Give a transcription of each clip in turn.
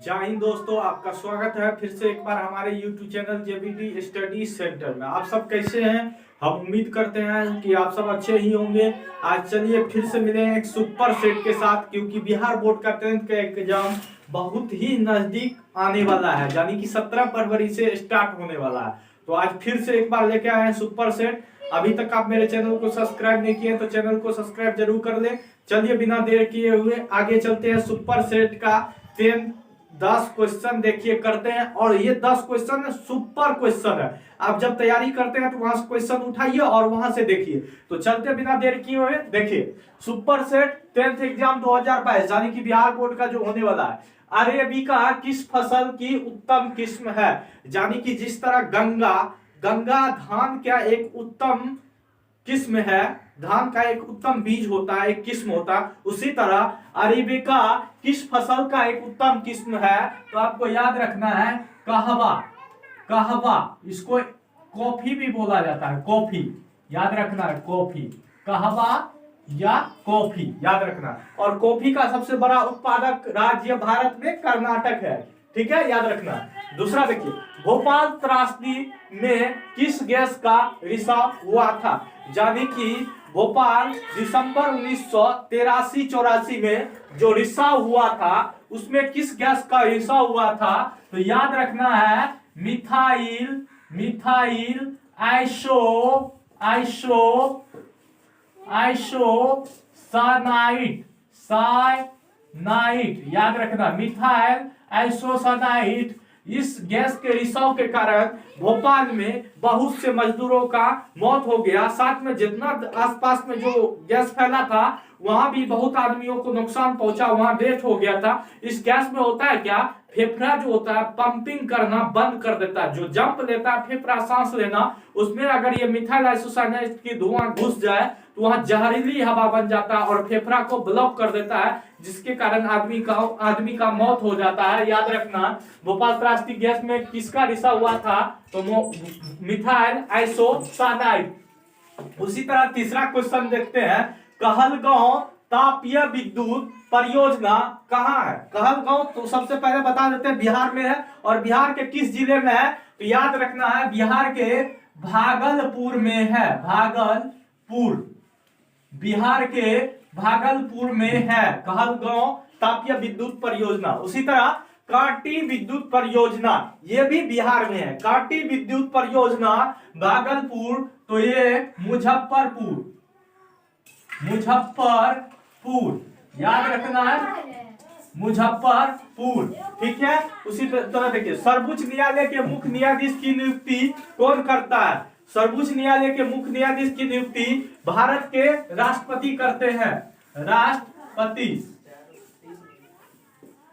जय हिंद दोस्तों, आपका स्वागत है फिर से एक बार हमारे YouTube channel JBT study centre में। आप सब कैसे हैं? हम उम्मीद करते हैं कि आप सब अच्छे ही होंगे। आज चलिए फिर से मिले एक सुपर सेट के साथ, क्योंकि बिहार बोर्ड का 10th का एग्जाम बहुत ही नजदीक आने वाला है, यानी कि 17 फरवरी से स्टार्ट होने वाला है। तो आज फिर से एक बार लेके आए हैं सुपर सेट। अभी तक आप मेरे चैनल को सब्सक्राइब नहीं किए तो चैनल को सब्सक्राइब जरूर कर ले। चलिए बिना देर किए हुए आगे चलते हैं। सुपर सेट का 10 क्वेश्चन देखिए करते हैं, और ये 10 क्वेश्चन सुपर क्वेश्चन है। आप जब तैयारी करते हैं तो वहां से क्वेश्चन उठाइए और वहां से देखिए। तो चलते बिना देर किए हुए देखिए सुपर सेट 10th एग्जाम 2022 यानी कि बिहार बोर्ड का जो होने वाला है। अरेबिका किस फसल की उत्तम किस्म है? यानी कि जिस तरह गंगा धान क्या एक उत्तम किस्म है, धान का एक उत्तम बीज होता है, एक किस्म होता है, उसी तरह अरेबिका किस फसल का एक उत्तम किस्म है? तो आपको याद रखना है कहवा। इसको कॉफी भी बोला जाता है, कॉफी। याद रखना है, कॉफी, कहवा या कॉफी, याद रखना। और कॉफी का सबसे बड़ा उत्पादक राज्य भारत में कर्नाटक है, ठीक है, याद रखना। दूसरा देखिए, भोपाल त्रासदी में किस गैस का रिसाव हुआ था? यानी कि भोपाल दिसंबर 1983-84 में जो रिसाव हुआ था उसमें किस गैस का रिसाव हुआ था? तो याद रखना है मिथाइल साइनाइड, याद रखना, मिथाइल आइसोसानाइड। इस गैस के रिसाव के कारण भोपाल में बहुत से मजदूरों का मौत हो गया। साथ में जितना आसपास में जो गैस फैला था वहां भी बहुत आदमियों को नुकसान पहुंचा, वहां डेथ हो गया था। इस गैस में होता है क्या, फेफड़ा जो होता है पंपिंग करना बंद कर देता है। जो जंप लेता है फेफड़ा सांस लेना, उसमें अगर ये मिथाइल आइसोसाइनेट की धुआं घुस जाए तो वहां जहरीली हवा बन जाता है और फेफड़ा को ब्लॉक कर देता है, जिसके कारण आदमी का मौत हो जाता है। याद रखना, भोपाल त्रासदी गैस में किसका रिसाव हुआ था? तो मिथाइल आइसोसाइनाइड। उसी तरह तीसरा क्वेश्चन देखते हैं, कहलगांव तापीय विद्युत परियोजना कहाँ है? कहलगांव तो सबसे पहले बता देते हैं बिहार में है, और बिहार के किस जिले में है? तो याद रखना है, बिहार के भागलपुर में है, बिहार के भागलपुर में है कहलगांव तापीय विद्युत परियोजना। उसी तरह कांटी विद्युत परियोजना, ये भी बिहार में है। कांटी विद्युत परियोजना भागलपुर, तो ये मुजफ्फरपुर, याद रखना है, मुजफ्फरपुर, ठीक है। उसी तरह देखिए, सर्वोच्च न्यायालय के मुख्य न्यायाधीश की नियुक्ति कौन करता है? सर्वोच्च न्यायालय के मुख्य न्यायाधीश की नियुक्ति भारत के राष्ट्रपति करते हैं,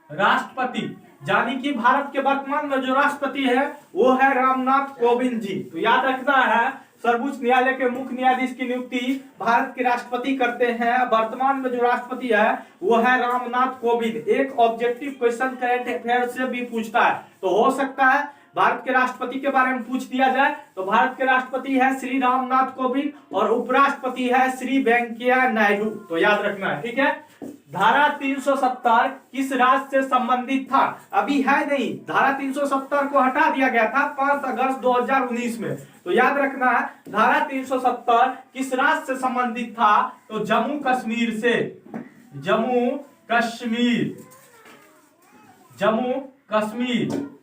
राष्ट्रपति। यानी कि भारत के वर्तमान में जो राष्ट्रपति है वो है रामनाथ कोविंद जी। तो याद रखना है, सर्वोच्च न्यायालय के मुख्य न्यायाधीश की नियुक्ति भारत के राष्ट्रपति करते हैं। वर्तमान में जो राष्ट्रपति है वो है रामनाथ कोविंद। एक ऑब्जेक्टिव क्वेश्चन करंट अफेयर से भी पूछता है, तो हो सकता है भारत के राष्ट्रपति के बारे में पूछ दिया जाए। तो भारत के राष्ट्रपति है श्री रामनाथ कोविंद और उपराष्ट्रपति है श्री वेंकैया नायडू। तो याद रखना है, ठीक है। धारा 370 किस राज्य से संबंधित था? अभी है नहीं, धारा 370 को हटा दिया गया था 5 अगस्त 2019 में। तो याद रखना है, धारा 370 किस राज्य से संबंधित था? तो जम्मू कश्मीर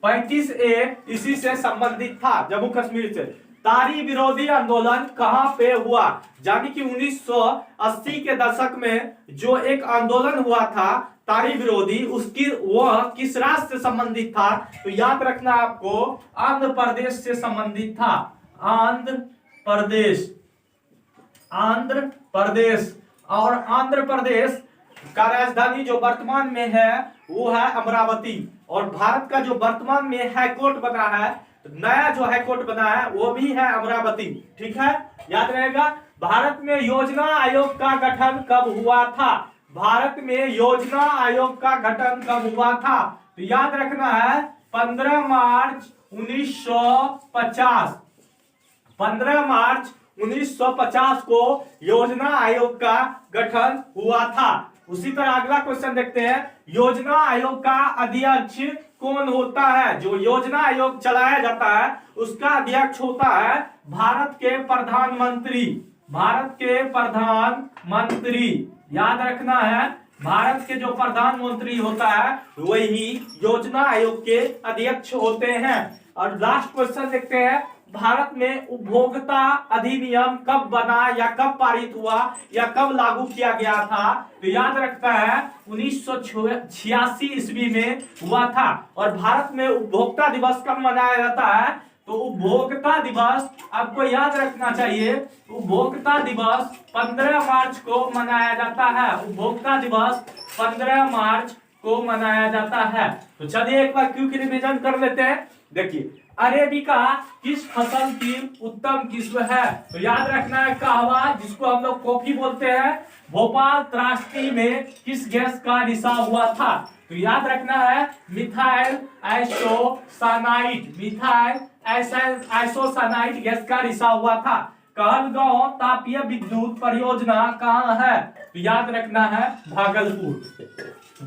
35A इसी से संबंधित था, जम्मू कश्मीर से। तारी विरोधी आंदोलन कहां पे हुआ? यानी कि 1980 के दशक में जो एक आंदोलन हुआ था तारी विरोधी, उसकी वह किस राज्य से संबंधित था? तो याद रखना आपको, आंध्र प्रदेश से संबंधित था, आंध्र प्रदेश। और आंध्र प्रदेश का राजधानी जो वर्तमान में है वो है अमरावती। और भारत का जो वर्तमान में हाईकोर्ट बना है, नया जो हाईकोर्ट बना है वो भी है अमरावती, ठीक है, याद रहेगा। भारत में योजना आयोग का गठन कब हुआ था? भारत में योजना आयोग का गठन कब हुआ था? तो याद रखना है 15 मार्च 1950, 15 मार्च 1950 को योजना आयोग का गठन हुआ था। उसी तरह अगला क्वेश्चन देखते हैं, योजना आयोग का अध्यक्ष कौन होता है? जो योजना आयोग चलाया जाता है उसका अध्यक्ष होता है भारत के प्रधानमंत्री। भारत के प्रधानमंत्री, याद रखना है, भारत के जो प्रधानमंत्री होता है वही योजना आयोग के अध्यक्ष होते हैं। और लास्ट क्वेश्चन देखते हैं, भारत में उपभोक्ता अधिनियम कब बना या कब पारित हुआ या कब लागू किया गया था? तो याद रखता है 1986 ईस्वी में हुआ था। और भारत में उपभोक्ता दिवस कब मनाया जाता है? तो उपभोक्ता दिवस आपको याद रखना चाहिए, उपभोक्ता दिवस 15 मार्च को मनाया जाता है। उपभोक्ता दिवस 15 मार्च को मनाया जाता है। तो चलिए एक बार क्विक रिवीजन कर लेते हैं। देखिए, अरेबिका किस फसल की उत्तम किस्म है? तो याद रखना है कहवा, जिसको हम लोग कॉफी बोलते हैं, भोपाल त्रासदी में किस गैस का रिसाव हुआ था? तो याद रखना है मिथाइल आइसोसानाइड, मिथाइल आइसोसानाइड गैस का रिसाव हुआ था। कहलगांव तापीय विद्युत परियोजना कहाँ है? तो याद रखना है भागलपुर।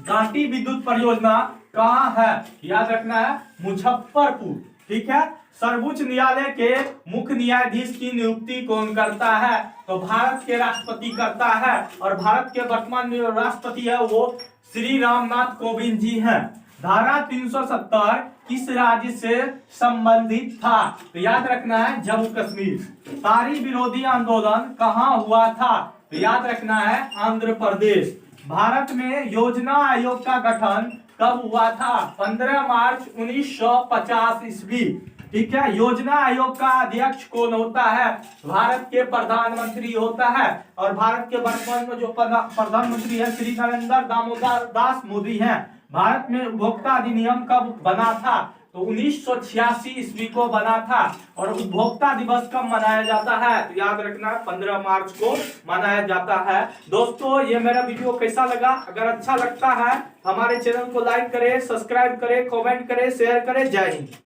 कांटी विद्युत परियोजना कहाँ है? याद रखना है मुजफ्फरपुर। ठीक है। सर्वोच्च न्यायालय के मुख्य न्यायाधीश की नियुक्ति कौन करता है? तो भारत के राष्ट्रपति करता है। और भारत के वर्तमान राष्ट्रपति है वो श्री रामनाथ कोविंद जी हैं। धारा 370 किस राज्य से संबंधित था? तो याद रखना है जम्मू कश्मीर। तारी विरोधी आंदोलन कहाँ हुआ था? तो याद रखना है आंध्र प्रदेश। भारत में योजना आयोग का गठन कब हुआ था? 15 मार्च 1950 ईस्वी। ठीक है। योजना आयोग का अध्यक्ष कौन होता है? भारत के प्रधानमंत्री होता है। और भारत के वर्तमान में जो प्रधानमंत्री है श्री नरेंद्र दामोदर दास मोदी हैं। भारत में उपभोक्ता अधिनियम कब बना था? तो 1986 ईस्वी को बना था। और उपभोक्ता दिवस कब मनाया जाता है? तो याद रखना 15 मार्च को मनाया जाता है। दोस्तों, ये मेरा वीडियो कैसा लगा? अगर अच्छा लगता है हमारे चैनल को लाइक करें, सब्सक्राइब करें, कमेंट करें, शेयर करें। जय हिंद।